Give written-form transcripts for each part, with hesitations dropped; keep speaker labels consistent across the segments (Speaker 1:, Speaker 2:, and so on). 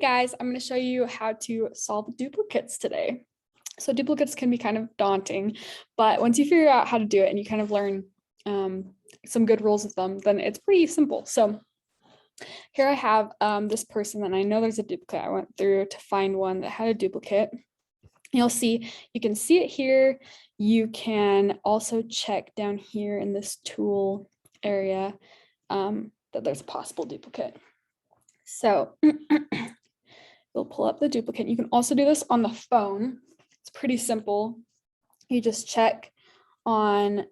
Speaker 1: guys, I'm going to show you how to solve duplicates today. So duplicates can be kind of daunting, but once you figure out how to do it and you kind of learn some good rules with them, then it's pretty simple. So here I have this person, and I know there's a duplicate. I went through to find one that had a duplicate. You can see it here. You can also check down here in this tool area that there's a possible duplicate. So you'll pull up the duplicate. You can also do this on the phone. It's pretty simple. You just check on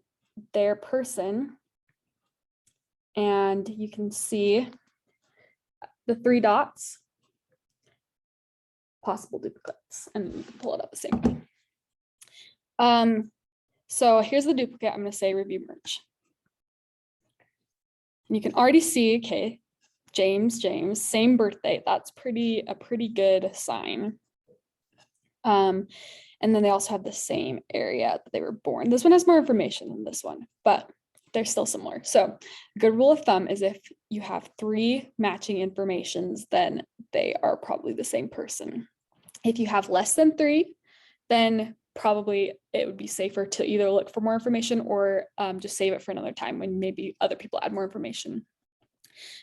Speaker 1: their person and you can see the 3 dots, possible duplicates, and you can pull it up the same way. So here's the duplicate. I'm going to say review merge. And you can already see, okay, James, same birthday. That's a pretty good sign. And then they also have the same area that they were born. This one has more information than this one, but they're still similar. So a good rule of thumb is if you have 3 matching informations, then they are probably the same person. If you have less than 3, then probably it would be safer to either look for more information or just save it for another time when maybe other people add more information.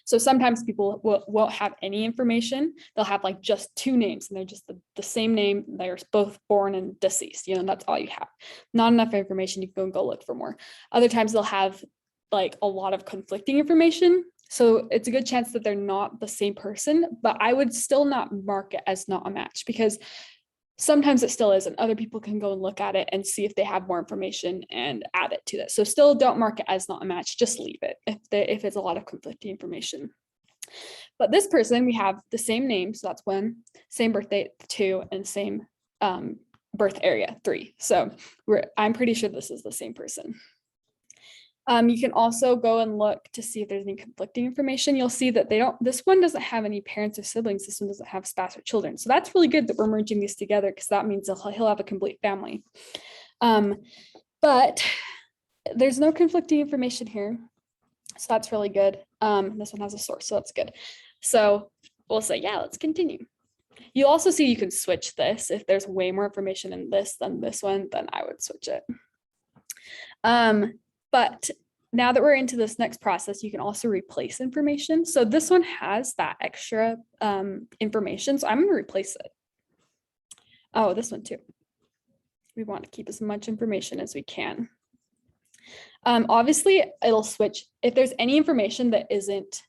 Speaker 1: So sometimes people won't have any information. They'll have like just 2 names and they're just the same name. They're both born and deceased, that's all you have. Not enough information, you can go look for more. Other times they'll have like a lot of conflicting information. So it's a good chance that they're not the same person, but I would still not mark it as not a match because sometimes it still is, and other people can go and look at it and see if they have more information and add it to this. So still don't mark it as not a match, just leave it if it's a lot of conflicting information. But this person, we have the same name, so that's 1, same birthday 2, and same birth area 3. So I'm pretty sure this is the same person. You can also go and look to see if there's any conflicting information. You'll see that this one doesn't have any parents or siblings. This one doesn't have spouse or children. So that's really good that we're merging these together because that means he'll have a complete family. But there's no conflicting information here. So that's really good. This one has a source, so that's good. So we'll say, yeah, let's continue. You'll also see you can switch this. If there's way more information in this than this one, then I would switch it. But now that we're into this next process, you can also replace information. So this one has that extra information. So I'm going to replace it. Oh, this one too. We want to keep as much information as we can. Obviously, it'll switch. If there's any information that isn't,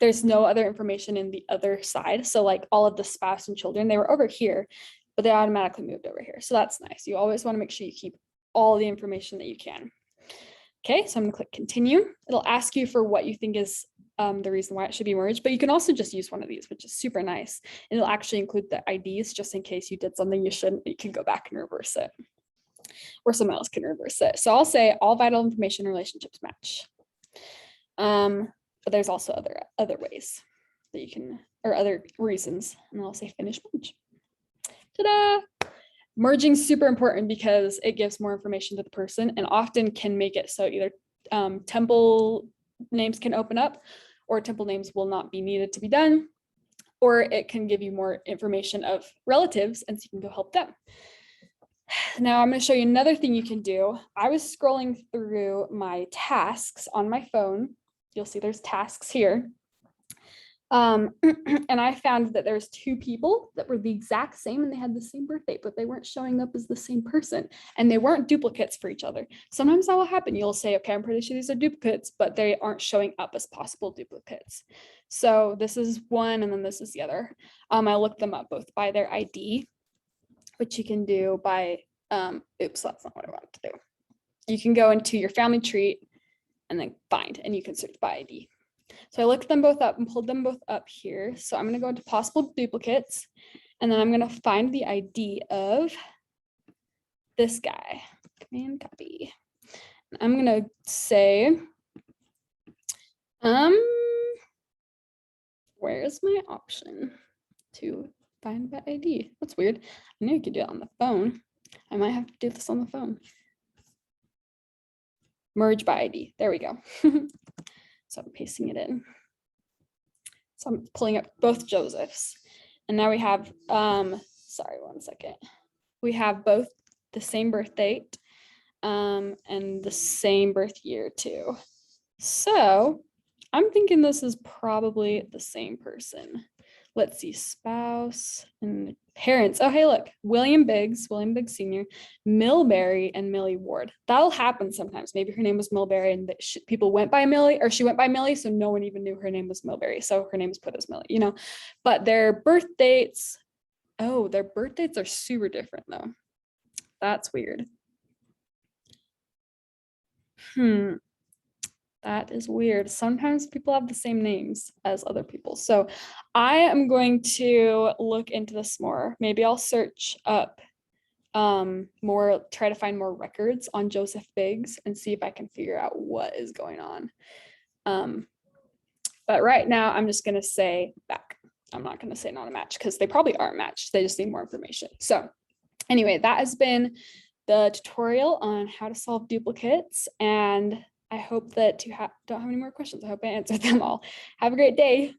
Speaker 1: there's no other information in the other side. So like all of the spouse and children, they were over here, but they automatically moved over here. So that's nice. You always want to make sure you keep all the information that you can. Okay, so I'm going to click continue. It'll ask you for what you think is the reason why it should be merged, but you can also just use one of these, which is super nice. And it'll actually include the IDs just in case you did something you shouldn't. You can go back and reverse it, or someone else can reverse it. So I'll say all vital information relationships match. But there's also other ways that you can, or other reasons. And I'll say finish merge. Ta-da! Merging is super important because it gives more information to the person and often can make it so either temple names can open up or temple names will not be needed to be done, or it can give you more information of relatives and so you can go help them. Now I'm going to show you another thing you can do. I was scrolling through my tasks on my phone. You'll see there's tasks here. And I found that there's 2 people that were the exact same and they had the same birthday, but they weren't showing up as the same person and they weren't duplicates for each other. Sometimes that will happen. You'll say, okay, I'm pretty sure these are duplicates, but they aren't showing up as possible duplicates. So this is one and then this is the other. I looked them up both by their ID, which you can do by, oops, that's not what I wanted to do. You can go into your family tree and then find, and you can search by ID. So I looked them both up and pulled them both up here. So I'm going to go into possible duplicates, and then I'm going to find the ID of this guy. Command copy. I'm going to say, where's my option to find by ID? That's weird. I knew you could do it on the phone. I might have to do this on the phone. Merge by ID. There we go. So I'm pasting it in. So I'm pulling up both Josephs. And now we have, sorry, one second. We have both the same birth date and the same birth year too. So I'm thinking this is probably the same person. Let's see, spouse and parents. Oh, hey, look, William Biggs Sr., Millberry, and Millie Ward. That'll happen sometimes. Maybe her name was Millberry and people went by Millie, or she went by Millie, so no one even knew her name was Millberry. So her name was put as Millie, you know. But their birth dates, oh, their birth dates are super different though. That's weird. That is weird. Sometimes people have the same names as other people. So I am going to look into this more. Maybe I'll search up more, try to find more records on Joseph Biggs and see if I can figure out what is going on. But right now I'm just going to say back. I'm not going to say not a match because they probably aren't matched. They just need more information. So anyway, that has been the tutorial on how to solve duplicates, and I hope that you don't have any more questions. I hope I answered them all. Have a great day.